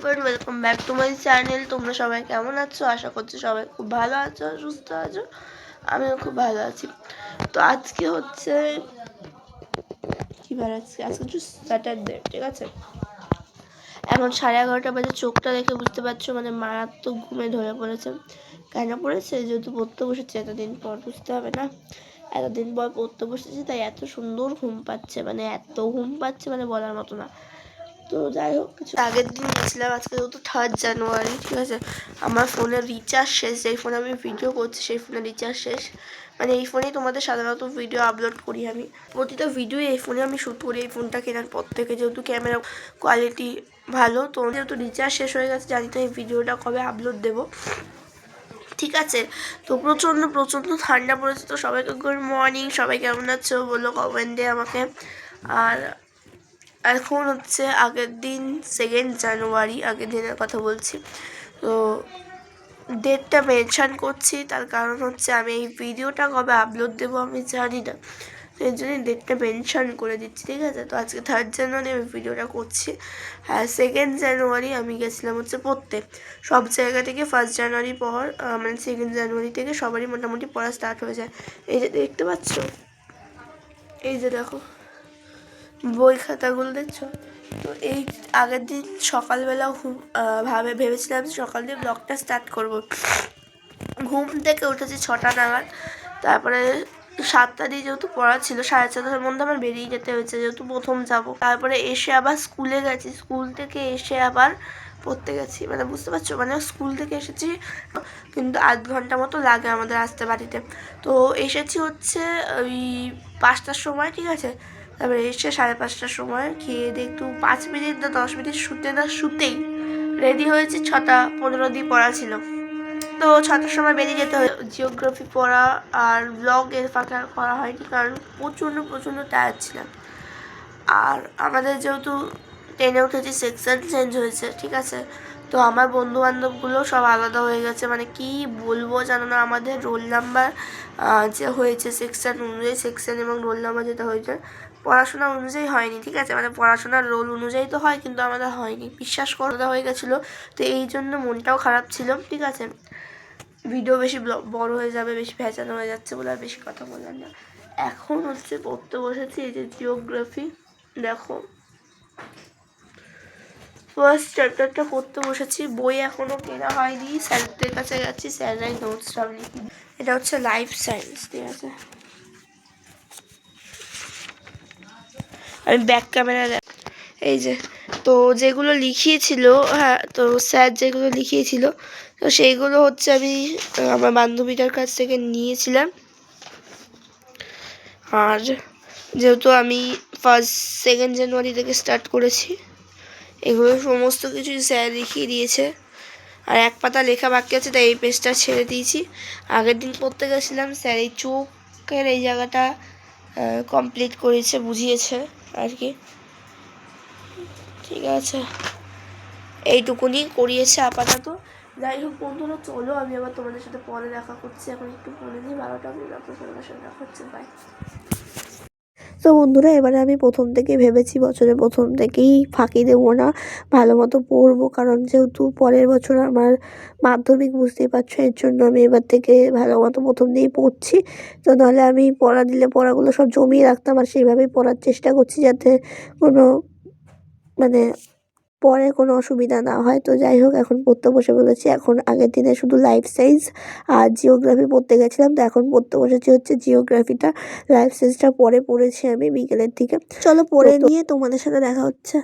Everyone, welcome back to my channel. তোমরা সবাই কেমন আছো? আশা করছি সবাই খুব ভালো আছো, সুস্থ আছো। আমিও খুব ভালো আছি। তো আজকে হচ্ছে কি বার? আজকে হচ্ছে স্যাটারডে, ঠিক আছে। এখন 11:30 বাজে। চোখটা দেখে বুঝতে পারছো মানে মারাত্মক ঘুমে ধরে পড়েছে। কেন পড়েছে? যেহেতু পড়তে বসেছে এতদিন পর, বুঝতে হবে না, এতদিন পর পড়তে বসেছি, তাই এত সুন্দর ঘুম পাচ্ছে, মানে এত ঘুম পাচ্ছে মানে বলার মতো না। তো যাই হোক, কিছু আগের দিন গেছিলাম, আজকে যেহেতু 3 জানুয়ারি, ঠিক আছে। আমার ফোনের রিচার্জ শেষ, যেই ফোনে আমি ভিডিও করছি সেই ফোনের রিচার্জ শেষ। মানে এই ফোনেই তোমাদের সাধারণত ভিডিও আপলোড করি, আমি প্রতিটা ভিডিও এই ফোনে আমি শ্যুট করি। এই ফোনটা কেনার পর থেকে, যেহেতু ক্যামেরা কোয়ালিটি ভালো, তো যেহেতু রিচার্জ শেষ হয়ে গেছে, জানি তো এই ভিডিওটা কবে আপলোড দেবো, ঠিক আছে। তো প্রচণ্ড ঠান্ডা পড়েছে। তো সবাইকে গুড মর্নিং, সবাই কেমন আছো বলো কমেন্টে আমাকে। আর এখন হচ্ছে আগের দিন 2 জানুয়ারি, আগের দিনের কথা বলছি। তো ডেটটা মেনশান করছি, তার কারণ হচ্ছে আমি এই ভিডিওটা কবে আপলোড দেবো আমি জানি না, তো এর জন্য ডেটটা মেনশান করে দিচ্ছি, ঠিক আছে। তো আজকে 3 জানুয়ারি আমি ভিডিওটা করছি। হ্যাঁ, 2 জানুয়ারি আমি গেছিলাম হচ্ছে পড়তে। সব জায়গা থেকে 1 জানুয়ারি পর মানে 2 জানুয়ারি থেকে সবারই মোটামুটি পড়া স্টার্ট হয়ে যায়। এই যে দেখতে পাচ্ছ, এই যে দেখো বই খাতাগুলো দেখছো। তো এই আগের দিন সকালবেলা ভেবেছিলাম সকাল দিয়ে ব্লগটা স্টার্ট করব। ঘুম থেকে উঠেছি 6টা নাগাদ। তারপরে 7টা দিয়ে যেহেতু পড়া ছিল, 7:30টার মধ্যে আমার বেরিয়ে যেতে হয়েছে, যেহেতু প্রথম যাব। তারপরে এসে আবার স্কুলে গেছি, স্কুল থেকে এসে আবার পড়তে গেছি। মানে বুঝতে পারছো, মানে স্কুল থেকে এসেছি কিন্তু 8 ঘন্টা মতো লাগে আমাদের আসতে বাড়িতে। তো এসেছি হচ্ছে ওই 5টার সময়, ঠিক আছে। তারপরে এসে 5:30টার সময় খেয়ে দিয়ে একটু 5 মিনিট না 10 মিনিট শুতেই রেডি হয়েছি। 6:15 দিয়ে পড়া ছিল, তো 6টার সময় বেরিয়ে যেতে হয়। জিওগ্রাফি পড়া আর ব্লগ এর ফাঁকা করা হয়নি, কারণ প্রচণ্ড টায়ার্ড ছিলাম। আর আমাদের যেহেতু 10-এ উঠেছি, সেকশন চেঞ্জ হয়েছে, ঠিক আছে। তো আমার বন্ধু বান্ধবগুলো সব আলাদা হয়ে গেছে, মানে কি বলবো জানো না, আমাদের রোল নাম্বার যে হয়েছে সেকশন অনুযায়ী, সেকশন এবং রোল নাম্বার যেটা হয়েছে পড়াশোনা অনুযায়ী হয়নি, ঠিক আছে। মানে পড়াশোনার রোল অনুযায়ী তো হয়, কিন্তু আমাদের হয়নি, বিশ্বাস করতে হয়ে গেছিলো। তো এই জন্য মনটাও খারাপ ছিল, ঠিক আছে। ভিডিও বেশি বড় হয়ে যাবে, বেশি ভেজানো হয়ে যাচ্ছে বলে আর বেশি কথা বললাম না। এখন হচ্ছে পড়তে বসেছি, এই যে জিওগ্রাফি দেখো, ফার্স্ট চ্যাপ্টারটা পড়তে বসেছি। বই এখনও কেনা হয়নি, স্যারদের কাছে গেছি, স্যাররাই নোটসটা লিখি। এটা হচ্ছে লাইফ সায়েন্স, ঠিক আছে। আমি ব্যাক ক্যামেরা এই যে, তো যেগুলো লিখিয়েছিল, হ্যাঁ, তো স্যার যেগুলো লিখিয়েছিল, তো সেইগুলো হচ্ছে আমি আমার বান্ধবীটার কাছ থেকে নিয়েছিলাম। আর যেহেতু আমি 2 জানুয়ারি থেকে স্টার্ট করেছি, এগুলো সমস্ত কিছুই স্যার লিখিয়ে দিয়েছে। আর এক পাতা লেখা বাকি আছে, তাই এই পেজটা ছেড়ে দিয়েছি। আগের দিন পড়তে গেছিলাম, স্যার এই চোখের এই জায়গাটা কমপ্লিট করেছে, বুঝিয়েছে আর কি, ঠিক আছে। এইটুকুনি করিয়েছে আপাতত। যাই হোক বন্ধুরা, চলো আমি আবার তোমাদের সাথে পরে দেখা করছি। এখন একটু পরে দিই 12টা মিনিট, আপনার সাথে দেখা হচ্ছে, বাই। তো বন্ধুরা, এবারে আমি প্রথম থেকে ভেবেছি বছরের প্রথম থেকেই ফাঁকি দেবো না, ভালো মতো পড়বো, কারণ যেহেতু পরের বছর আমার মাধ্যমিক, বুঝতেই পারছো, এর জন্য আমি এবার থেকে ভালো মতো প্রথম দিয়েই পড়ছি। তো নাহলে আমি পড়া দিলে পড়াগুলো সব জমিয়ে রাখতাম, আর সেইভাবেই পড়ার চেষ্টা করছি, যাতে কোনো মানে পরে কোনো অসুবিধা না হয়। তো যাই হোক, এখন পড়তে বসে বলেছি। এখন আগের দিনে শুধু লাইফ সায়েন্স আর জিওগ্রাফি পড়তে গেছিলাম, তো এখন পড়তে বসেছি হচ্ছে জিওগ্রাফিটা। লাইফ সায়েন্সটা পরে পড়েছি আমি বিকেলের দিকে। চলো পড়ে নিয়ে তোমাদের সাথে দেখা হচ্ছে।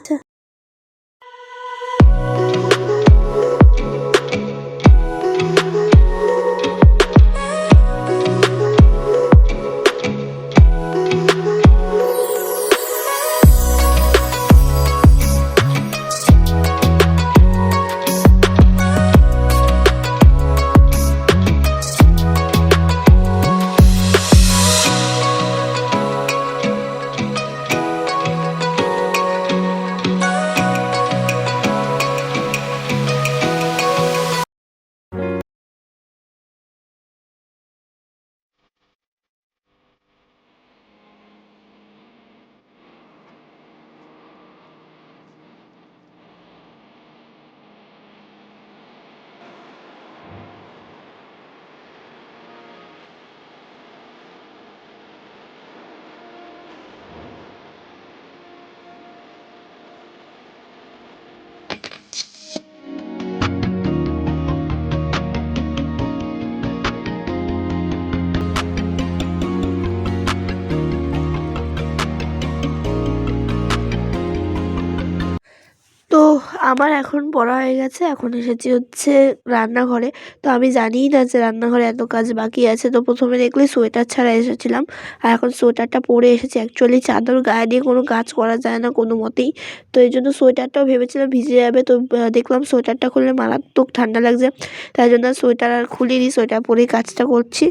আমার এখন পড়া হয়ে গেছে, এখন এসেছি হচ্ছে রান্নাঘরে। তো আমি জানিই না যে রান্নাঘরে এত কাজ বাকি আছে। তো প্রথমে দেখলে সোয়েটার ছাড়া এসেছিলাম, আর এখন সোয়েটারটা পরে এসেছি। অ্যাকচুয়ালি চাদর গায়ে দিয়ে কোনো কাজ করা যায় না কোনো মতেই। তো এই জন্য সোয়েটারটাও ভেবেছিলাম ভিজে যাবে, তো দেখলাম সোয়েটারটা খুললে মারাত্মক ঠান্ডা লাগছে, তাই জন্য সোয়েটার আর খুলিনি, সোয়েটার পরেই কাজটা করছি।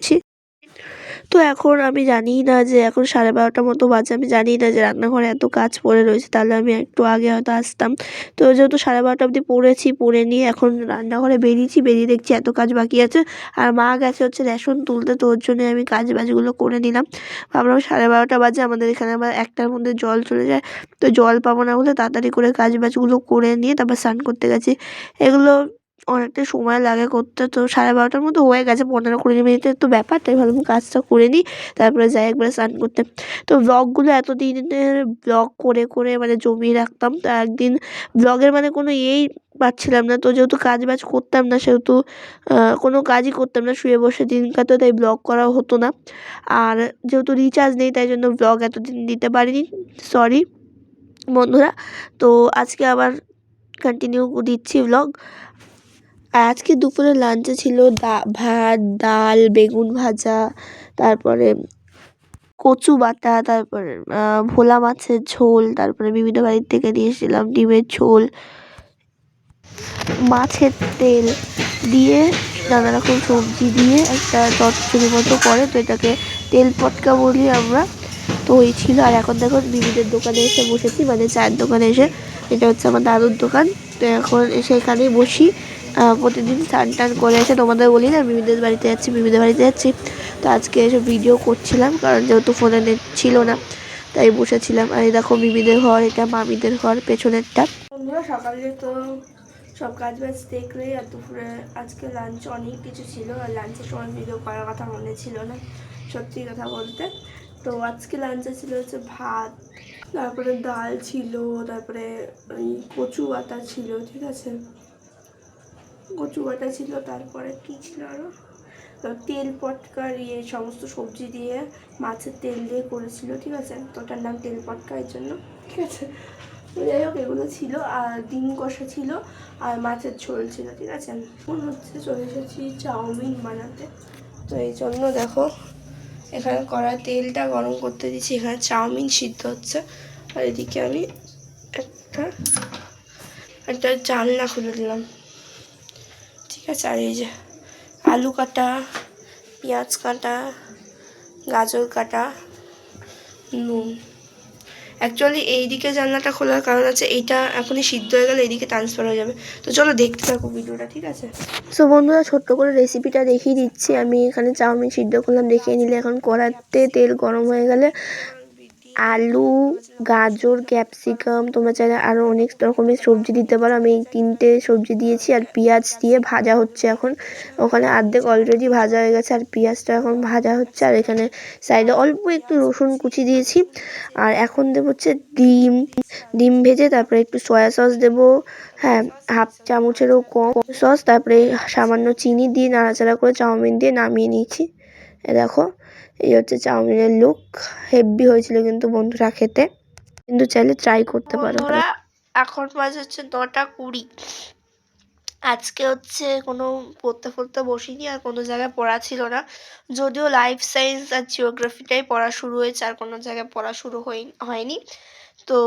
তো এখন আমি জানিই না যে এখন 12:30 মতো বাজে, আমি জানিই না যে রান্নাঘরে এত কাজ পড়ে রয়েছে, তাহলে আমি একটু আগে হয়তো আসতাম। তো যেহেতু 12:30 অবধি পড়ে নিয়ে এখন রান্নাঘরে বেরিয়েছি, বেরিয়ে দেখছি এত কাজ বাকি আছে। আর মা গেছে হচ্ছে রেশন তুলতে, তো ওর জন্য আমি কাজ বাজগুলো করে নিলাম। ভাবলাম 12:30 বাজে, আমাদের এখানে আবার 1টার মধ্যে জল চলে যায়, তো জল পাবো না বলে তাড়াতাড়ি করে কাজ বাজগুলো করে নিয়ে তারপর স্নান করতে গেছি। এগুলো অনেকটা সময় লাগে করতে, তো 12:30টার মতো হয়ে গেছে, 15-20 মিনিটের তো ব্যাপার, তাই ভাবলাম কাজটা করে নিই, তারপরে যাই একবারে স্নান করতে। তো ব্লগগুলো এতদিনের ব্লগ করে করে মানে জমিয়ে রাখতাম, তো একদিন ব্লগের মানে কোনো ইয়েই পাচ্ছিলাম না। তো যেহেতু কাজ বাজ করতাম না, সেহেতু কোনো কাজই করতাম না, শুয়ে বসে দিন কাটতো, তাই ব্লগ করাও হতো না। আর যেহেতু রিচার্জ নেই, তাই জন্য ব্লগ এতদিন দিতে পারিনি, সরি বন্ধুরা। তো আজকে আবার কন্টিনিউ দিচ্ছি ব্লগ। আর আজকে দুপুরে লাঞ্চে ছিল ভাত, ডাল, বেগুন ভাজা, তারপরে কচু বাটা, তারপরে ভোলা মাছের ঝোল, তারপরে বিভিন্ন বাড়ির থেকে নিয়ে এসেছিলাম ডিমের ঝোল, মাছের তেল দিয়ে নানা রকম সবজি দিয়ে একটা চচ্চড়ি মতো করে, তো এটাকে তেল পটকা বলি আমরা। তো ওই ছিল। আর এখন দেখো মিমিদের দোকানে এসে বসেছি, মানে চায়ের দোকানে এসে। এটা হচ্ছে আমার দাদুর দোকান, তো এখন এসে এখানেই বসি। প্রতিদিন স্নান টান করে এসে তোমাদের বলি না মিমিদের বাড়িতে যাচ্ছি, তো আজকে এসে ভিডিও করছিলাম, কারণ যেহেতু ফোনে নেট ছিল না, তাই বসেছিলাম। আর এই দেখো মিমিদের ঘর, এটা মামিদের ঘর পেছনেরটা। বন্ধুরা সকালে তো সব কাজ বাজ দেখলে, আর দুপুরে আজকে লাঞ্চ অনেক কিছু ছিল, আর লাঞ্চের সময় ভিডিও করার কথা মনে ছিল না, সত্যি কথা বলতে। তো আজকে লাঞ্চে ছিল হচ্ছে ভাত, তারপরে ডাল ছিল, তারপরে ওই কচু বাটা ছিল, ঠিক আছে, কচু বাটা ছিল, তারপরে কী ছিল আরও, তেল পটকার সমস্ত সবজি দিয়ে মাছের তেল দিয়ে করেছিল, ঠিক আছে, তো ওটার নাম তেল পটকা, এর জন্য, ঠিক আছে। তো যাই হোক এগুলো ছিল, আর ডিম কষা ছিল, আর মাছের ঝোল ছিল, ঠিক আছে। এখন হচ্ছে চলে এসেছি চাউমিন বানাতে, তো এই জন্য দেখো এখানে কড়াই তেলটা গরম করতে দিচ্ছি, এখানে চাউমিন সিদ্ধ হচ্ছে, আর এদিকে আমি একটা জানলা খুলে দিলাম, ঠিক আছে। আর এই যে আলু কাটা, পেঁয়াজ কাটা, গাজর কাটা, নুন। অ্যাকচুয়ালি এইদিকে জানলাটা খোলার কারণ আছে, এইটা এখনই সিদ্ধ হয়ে গেলে এইদিকে ট্রান্সফার হয়ে যাবে। তো চলো দেখতে থাকো ভিডিওটা, ঠিক আছে। সো বন্ধুরা ছোট্ট করে রেসিপিটা দেখিয়ে দিচ্ছি। আমি এখানে চাউমিন সিদ্ধ করলাম, দেখিয়ে নিলে। এখন কড়াতে তেল গরম হয়ে গেলে আলু, গাজর, ক্যাপসিকাম, তোমরা চাইলে আরও অনেক রকমের সবজি দিতে পারো, আমি এই 3টে সবজি দিয়েছি। আর পেঁয়াজ দিয়ে ভাজা হচ্ছে এখন, ওখানে অর্ধেক অলরেডি ভাজা হয়ে গেছে, আর পেঁয়াজটা এখন ভাজা হচ্ছে। আর এখানে সাইডে অল্প একটু রসুন কুচি দিয়েছি। আর এখন দেবো হচ্ছে ডিম ভেজে, তারপরে একটু সয়া সস দেবো, হ্যাঁ 1/2 চামচেরও কম সস, তারপরে সামান্য চিনি দিয়ে নাড়াচাড়া করে চাউমিন দিয়ে নামিয়ে নিয়েছি। দেখো এই হচ্ছে চাউমিনের লুক, হেভি হয়েছিল কিন্তু বন্ধুরা খেতে, কিন্তু চাইলে ট্রাই করতে পারো। এখন বাজে হচ্ছে 9:20। আজকে হচ্ছে কোনো পড়তে বসিনি, আর কোনো জায়গায় পড়া ছিল না, যদিও লাইফ সায়েন্স আর জিওগ্রাফিটাই পড়া শুরু হয়েছে, আর কোনো জায়গায় পড়া শুরু হয়নি। তো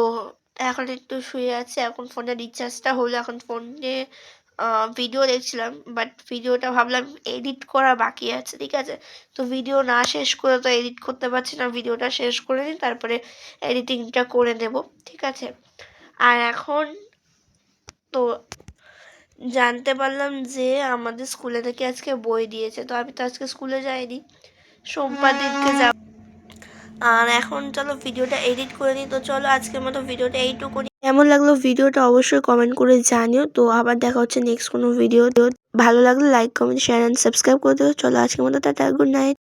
এখন একটু শুয়ে আছে, এখন ফোনে রিচার্জটা হলো, এখন ফোনে ভিডিও দেখছিলাম, বাট ভিডিওটা ভাবলাম এডিট করা বাকি আছে, ঠিক আছে। তো ভিডিও না শেষ করে তো এডিট করতে পারছি না, ভিডিওটা শেষ করে নিই, তারপরে এডিটিংটা করে নেব, ঠিক আছে। আর এখন তো জানতে পারলাম যে আমাদের স্কুলে থেকে আজকে বই দিয়েছে, তো আমি তো আজকে স্কুলে যাইনি, সোমবার দিনকে যাব। আর এখন চলো ভিডিওটা এডিট করে নিই। তো চলো আজকের মতো ভিডিওটা এইটুকুনি। কেমন লাগলো ভিডিওটা অবশ্যই কমেন্ট করে জানিও। তো আবার দেখা হচ্ছে নেক্সট কোনো ভিডিও। ভালো লাগলে like, comment, share and subscribe করে দিও। চলো আজকের মতো টাটা, গুড নাইট।